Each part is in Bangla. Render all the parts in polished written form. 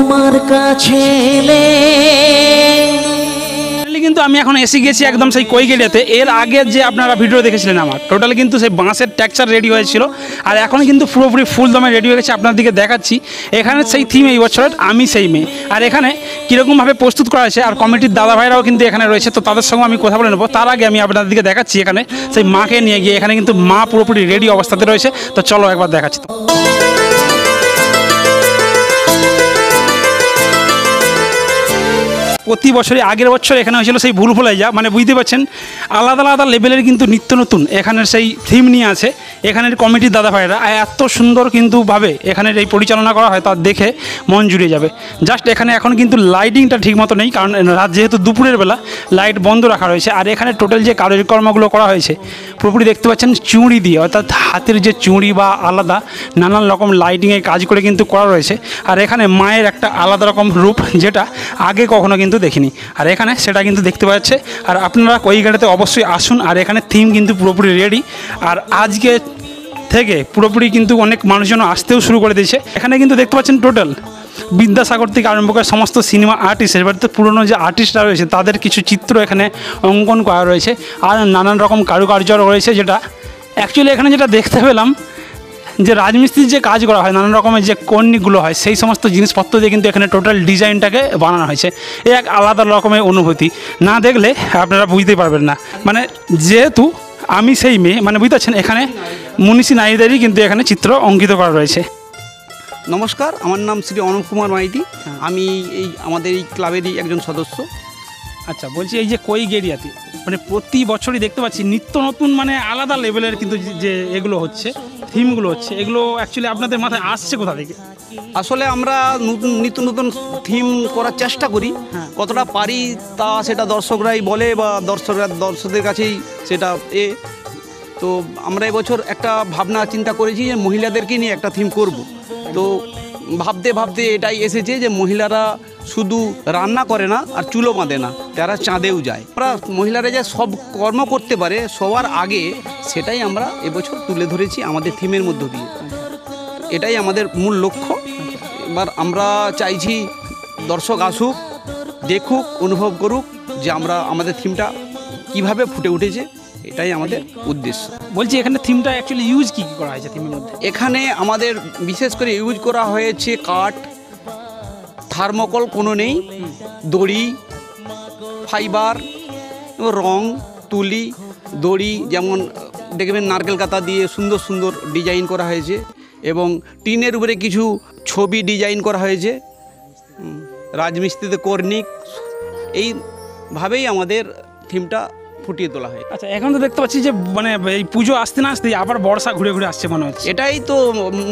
তোমার কাছে এলে কিন্তু আমি এখন এসে গেছি একদম সেই কৈগেড়িয়াতে। এর আগে যে আপনারা ভিডিও দেখেছিলেন আমার টোটাল কিন্তু সেই বাঁশের টেক্সচার রেডি হয়েছিল, আর এখন কিন্তু পুরোপুরি ফুল দমে রেডি হয়ে গেছে। আপনাদেরকে দেখাচ্ছি এখানে সেই থিম এই বছরের আমি সেই মেয়ে, আর এখানে কীরকমভাবে প্রস্তুত করা হয়েছে, আর কমিটির দাদা ভাইরাও কিন্তু এখানে রয়েছে, তো তাদের সঙ্গে আমি কথা বলে নেবো। তার আগে আমি আপনাদেরকে দেখাচ্ছি এখানে সেই মাকে নিয়ে গিয়ে, এখানে কিন্তু মা পুরোপুরি রেডি অবস্থাতে রয়েছে। তো চলো একবার দেখাচ্ছি। প্রতি বছরই আগের বছর এখানে হয়েছিল সেই ভুলভুলাইয়া, মানে বুঝতে পারছেন আলাদা আলাদা লেভেলের কিন্তু নিত্য নতুন এখানের সেই থিম নিয়ে আছে এখানের কমিটির দাদা ভাইরা। এত সুন্দর কিন্তু ভাবে এখানের এই পরিচালনা করা হয়, তা দেখে মন জুড়ে যাবে। জাস্ট এখানে এখন কিন্তু লাইটিংটা ঠিক মতো নেই, কারণ রাত যেহেতু দুপুরের বেলা লাইট বন্ধ রাখা রয়েছে। আর এখানে টোটাল যে কার্যক্রমগুলো করা হয়েছে পুরোপুরি দেখতে পাচ্ছেন চুঁড়ি দিয়ে, অর্থাৎ হাতের যে চুঁড়ি বা আলাদা নানান রকম লাইটিংয়ের কাজ করে কিন্তু করা রয়েছে। আর এখানে মায়ের একটা আলাদা রকম রূপ, যেটা আগে কখনো কিন্তু দেখিনি, আর এখানে সেটা কিন্তু দেখতে পাচ্ছে। আর আপনারা কৈগেড়িয়াতে অবশ্যই আসুন, আর এখানে থিম কিন্তু পুরোপুরি রেডি। আর আজকে থেকে পুরোপুরি কিন্তু অনেক মানুষজন আসতেও শুরু করে দিয়েছে। এখানে কিন্তু দেখতে পাচ্ছেন টোটাল বিদ্যাসাগর থেকে আরম্ভ করে সমস্ত সিনেমা আর্টিস্ট, এবারে পুরনো যে আর্টিস্টরা রয়েছে তাদের কিছু চিত্র এখানে অঙ্কন করা রয়েছে, আর নানান রকম কারুকার্য রয়েছে, যেটা অ্যাকচুয়ালি এখানে যেটা দেখতে পেলাম যে রাজমিস্ত্রির যে কাজ করা হয়, নানান রকমের যে কর্নিকগুলো হয়, সেই সমস্ত জিনিসপত্র দিয়ে কিন্তু এখানে টোটাল ডিজাইনটাকে বানানো হয়েছে। এই এক আলাদা রকমের অনুভূতি, না দেখলে আপনারা বুঝতেই পারবেন না। মানে যেহেতু আমি সেই মেয়ে, মানে বুঝতে পারছেন এখানে মনীষী নারীদেরই কিন্তু এখানে চিত্র অঙ্কিত করা রয়েছে। নমস্কার, আমার নাম শ্রী অনুপ কুমার মাইতি। আমি আমাদের এই ক্লাবেরই একজন সদস্য। আচ্ছা, বলছি এই যে কৈগেড়িয়াতে মানে প্রতি বছরই দেখতে পাচ্ছি নিত্য নতুন মানে আলাদা লেভেলের কিন্তু যে এগুলো হচ্ছে থিমগুলো হচ্ছে, এগুলো অ্যাকচুয়ালি আপনাদের মাথায় আসছে কোথা থেকে? আসলে আমরা নিত্য নতুন থিম করার চেষ্টা করি, কতটা পারি তা সেটা দর্শকরাই বলে বা দর্শকদের কাছেই সেটা তো আমরা এবছর একটা ভাবনা চিন্তা করেছি যে মহিলাদেরকে নিয়ে একটা থিম করব। তো ভাবতে ভাবতে এটাই এসেছে যে মহিলারা শুধু রান্না করে না আর চুলো বাঁধে না, তারা চাঁদেও যায়। আমরা মহিলারা যে সব কর্ম করতে পারে সবার আগে, সেটাই আমরা এবছর তুলে ধরেছি আমাদের থিমের মধ্য দিয়ে। এটাই আমাদের মূল লক্ষ্য। এবার আমরা চাইছি দর্শক আসুক, দেখুক, অনুভব করুক যে আমাদের থিমটা কিভাবে ফুটে উঠেছে, এটাই আমাদের উদ্দেশ্য। বলছি এখানে থিমটা অ্যাকচুয়ালি ইউজ কী করা হয়েছে থিমের মধ্যে? এখানে আমাদের বিশেষ করে ইউজ করা হয়েছে কাঠ, থার্মোকল কোনো নেই, দড়ি, ফাইবার, রং, তুলি, দড়ি, যেমন দেখবেন নারকেল কাতা দিয়ে সুন্দর সুন্দর ডিজাইন করা হয়েছে, এবং টিনের উপরে কিছু ছবি ডিজাইন করা হয়েছে, রাজমিস্ত্রিতে কর্নিক, এইভাবেই আমাদের থিমটা ফুটিয়ে তোলা হয়। আচ্ছা, এখন তো দেখতে পাচ্ছি যে মানে এই পুজো আসতে না আসতেই আবার বর্ষা ঘুরে ঘুরে আসছে মনে হচ্ছে। এটাই তো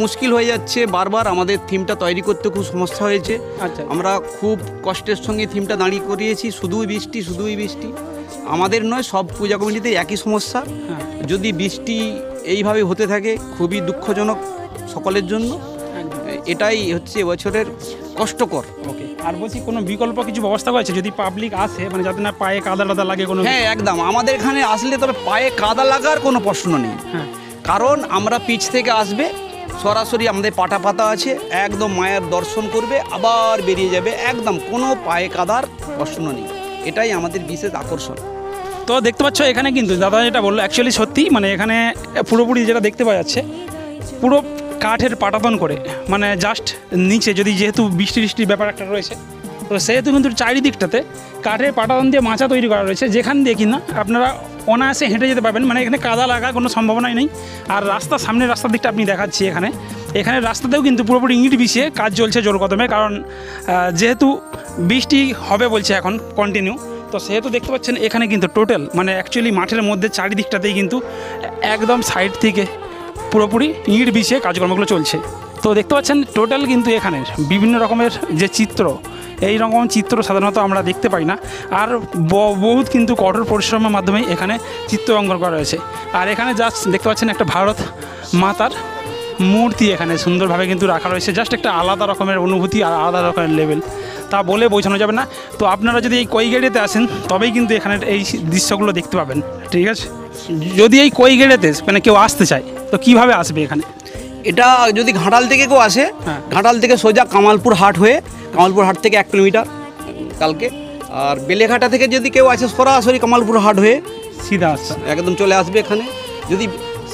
মুশকিল হয়ে যাচ্ছে, বারবার আমাদের থিমটা তৈরি করতে খুব সমস্যা হয়েছে। আচ্ছা, আমরা খুব কষ্টের সঙ্গে থিমটা দাঁড়িয়ে করিয়েছি, শুধুই বৃষ্টি। আমাদের নয়, সব পূজা কমিটিতে একই সমস্যা। যদি বৃষ্টি এইভাবে হতে থাকে খুবই দুঃখজনক সকলের জন্য। এটাই হচ্ছে এবছরের কষ্টকর। ওকে, আর বলছি কোনো বিকল্প কিছু ব্যবস্থা করেছে যদি পাবলিক আসে, মানে যাতে না পায়ে কাদা টাদা লাগে কোনো? হ্যাঁ, একদম। আমাদের এখানে আসলে তবে পায়ে কাদা লাগার কোনো প্রশ্ন নেই, কারণ আমরা পিচ থেকে আসবে, সরাসরি আমাদের পাতা আছে, একদম মায়ের দর্শন করবে, আবার বেরিয়ে যাবে, একদম কোনো পায়ে কাদার প্রশ্ন নেই। এটাই আমাদের বিশেষ আকর্ষণ। তো দেখতে পাচ্ছ এখানে কিন্তু দাদা যেটা বললো অ্যাকচুয়ালি সত্যি, মানে এখানে পুরোপুরি যেটা দেখতে পাওয়া যাচ্ছে পুরো কাঠের পাটাতন করে, মানে জাস্ট নিচে যদি যেহেতু বৃষ্টির ব্যাপার একটা রয়েছে, তো সেহেতু কিন্তু চারিদিকটাতে কাঠের পাটাতন দিয়ে মাচা তৈরি করা রয়েছে, যেখান দিয়ে কিনা আপনারা অনায়াসে হেঁটে যেতে পারবেন, মানে এখানে কাদা লাগার কোনো সম্ভাবনাই নেই। আর সামনের রাস্তার দিকটা আপনি দেখাচ্ছি, এখানে রাস্তাতেও কিন্তু পুরোপুরি ইঁট বিছিয়ে কাজ চলছে জোর কদমে, কারণ যেহেতু বৃষ্টি হবে বলছে এখন কন্টিনিউ, তো সেহেতু দেখতে পাচ্ছেন এখানে কিন্তু টোটাল মানে অ্যাকচুয়ালি মাঠের মধ্যে চারিদিকটাতেই কিন্তু একদম সাইড থেকে পুরোপুরি ইঁট বিছিয়ে কাজকর্মগুলো চলছে। তো দেখতে পাচ্ছেন টোটাল কিন্তু এখানে বিভিন্ন রকমের যে চিত্র, এই রকম চিত্র সাধারণত আমরা দেখতে পাই না, আর বহুত কিন্তু কঠোর পরিশ্রমের মাধ্যমে এখানে চিত্র অঙ্কন করা রয়েছে। আর এখানে জাস্ট দেখতে পাচ্ছেন একটা ভারত মাতার মূর্তি এখানে সুন্দরভাবে কিন্তু রাখা রয়েছে, জাস্ট একটা আলাদা রকমের অনুভূতি আর আলাদা রকমের লেভেল, তা বলে বোঝানো যাবে না। তো আপনারা যদি এই কৈগেড়িয়াতে আসেন তবেই কিন্তু এখানে এই দৃশ্যগুলো দেখতে পাবেন, ঠিক আছে? যদি এই কৈগেড়িয়াতে মানে কেউ আসতে চায় তো কিভাবে আসবে এখানে? এটা যদি ঘাটাল থেকে কেউ আসে, হ্যাঁ। ঘাটাল থেকে সোজা কামালপুর হাট হয়ে, কামালপুর হাট থেকে 1 কিলোমিটার কালকে। আর বেলেঘাটা থেকে যদি কেউ আসে সরাসরি কামালপুর হাট হয়ে সিধা আসছে। একদম চলে আসবে এখানে। যদি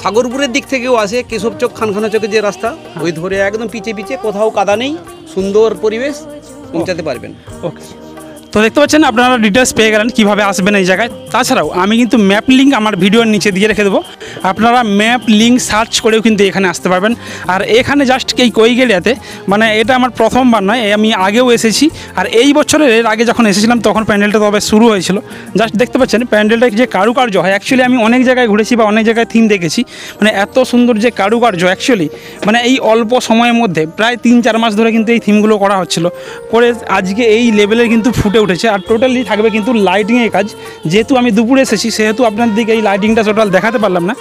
সাগরপুরের দিক থেকেও আসে, কেশব চক খানখানা চকের যে রাস্তা, ওই ধরে একদম পিছে পিছে, কোথাও কাদা নেই, সুন্দর পরিবেশ, পৌঁছাতে পারবেন। ওকে, তো দেখতে পাচ্ছেন আপনারা ডিটেলস পেয়ে গেলেন কীভাবে আসবেন এই জায়গায়। তাছাড়াও আমি কিন্তু ম্যাপ লিঙ্ক আমার ভিডিওর নিচে দিয়ে রেখে দেবো, আপনারা ম্যাপ লিঙ্ক সার্চ করেও কিন্তু এখানে আসতে পারবেন। আর এখানে জাস্ট এই কৈগেরিয়াতে, মানে এটা আমার প্রথমবার নয়, আমি আগেও এসেছি। আর এই বছরের এর আগে যখন এসেছিলাম তখন প্যান্ডেলটা তবে শুরু হয়েছিল। জাস্ট দেখতে পাচ্ছেন প্যান্ডেলটা যে কারুকার্য হয়, অ্যাকচুয়ালি আমি অনেক জায়গায় ঘুরেছি বা অনেক জায়গায় থিম দেখেছি, মানে এত সুন্দর যে কারুকার্য অ্যাকচুয়ালি, মানে এই অল্প সময়ের মধ্যে প্রায় 3-4 মাস ধরে কিন্তু এই থিমগুলো করা হচ্ছিল, করে আজকে এই লেভেলের কিন্তু ফুটে উঠেছে। আর টোটালি থাকবে কিন্তু লাইটিংয়ের কাজ। যেহেতু আমি দুপুরে এসেছি সেহেতু আপনাদের দিকে এই লাইটিংটা টোটাল দেখাতে পারলাম না।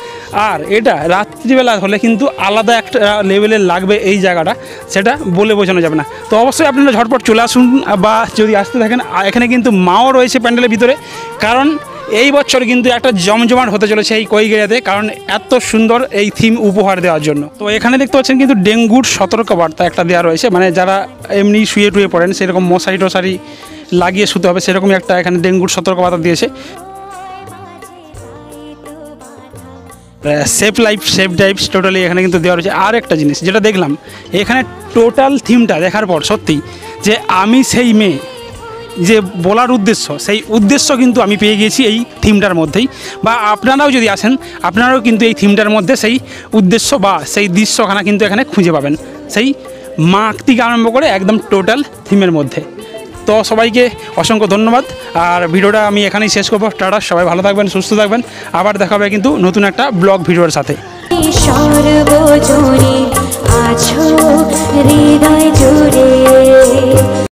আর এটা রাত্রিবেলা হলে কিন্তু আলাদা একটা লেভেলের লাগবে এই জায়গাটা, সেটা বলে বোঝানো যাবে না। তো অবশ্যই আপনারা ঝটপট চলে আসুন, বা যদি আসতে থাকেন এখানে কিন্তু মাও রয়েছে প্যান্ডেলের ভিতরে, কারণ এই বছর কিন্তু একটা জমজমাট হতে চলেছে এই কৈগেরিয়াতে, কারণ এত সুন্দর এই থিম উপহার দেওয়ার জন্য। তো এখানে দেখতে পাচ্ছেন কিন্তু ডেঙ্গুর সতর্কবার্তা একটা দেওয়া রয়েছে, মানে যারা এমনি শুয়ে টুয়ে পড়েন সেরকম মশারি টশারি লাগিয়ে শুতে হবে, সেরকমই একটা এখানে ডেঙ্গুর সতর্কবার্তা দিয়েছে। Safe life safe types totally এখানে কিন্তু দেওয়া রয়েছে। আর একটা জিনিস যেটা দেখলাম এখানে টোটাল থিমটা দেখার পর সত্যি যে আমি সেই মেয়ে যে বলার উদ্দেশ্য, সেই উদ্দেশ্য কিন্তু আমি পেয়ে গিয়েছি এই থিমটার মধ্যেই। বা আপনারাও যদি আসেন আপনারাও কিন্তু এই থিমটার মধ্যে সেই উদ্দেশ্য বা সেই দৃশ্যখানা কিন্তু এখানে খুঁজে পাবেন, সেই মা থেকে আরম্ভ করে একদম টোটাল থিমের মধ্যে। তো সবাইকে অসংখ্য ধন্যবাদ, আর ভিডিওটা আমি এখানেই শেষ করবো। টাটা, সবাই ভালো থাকবেন, সুস্থ থাকবেন, আবার দেখা হবে কিন্তু নতুন একটা ব্লগ ভিডিওর সাথে। সর্বজনে আছো হৃদয় জুড়ে।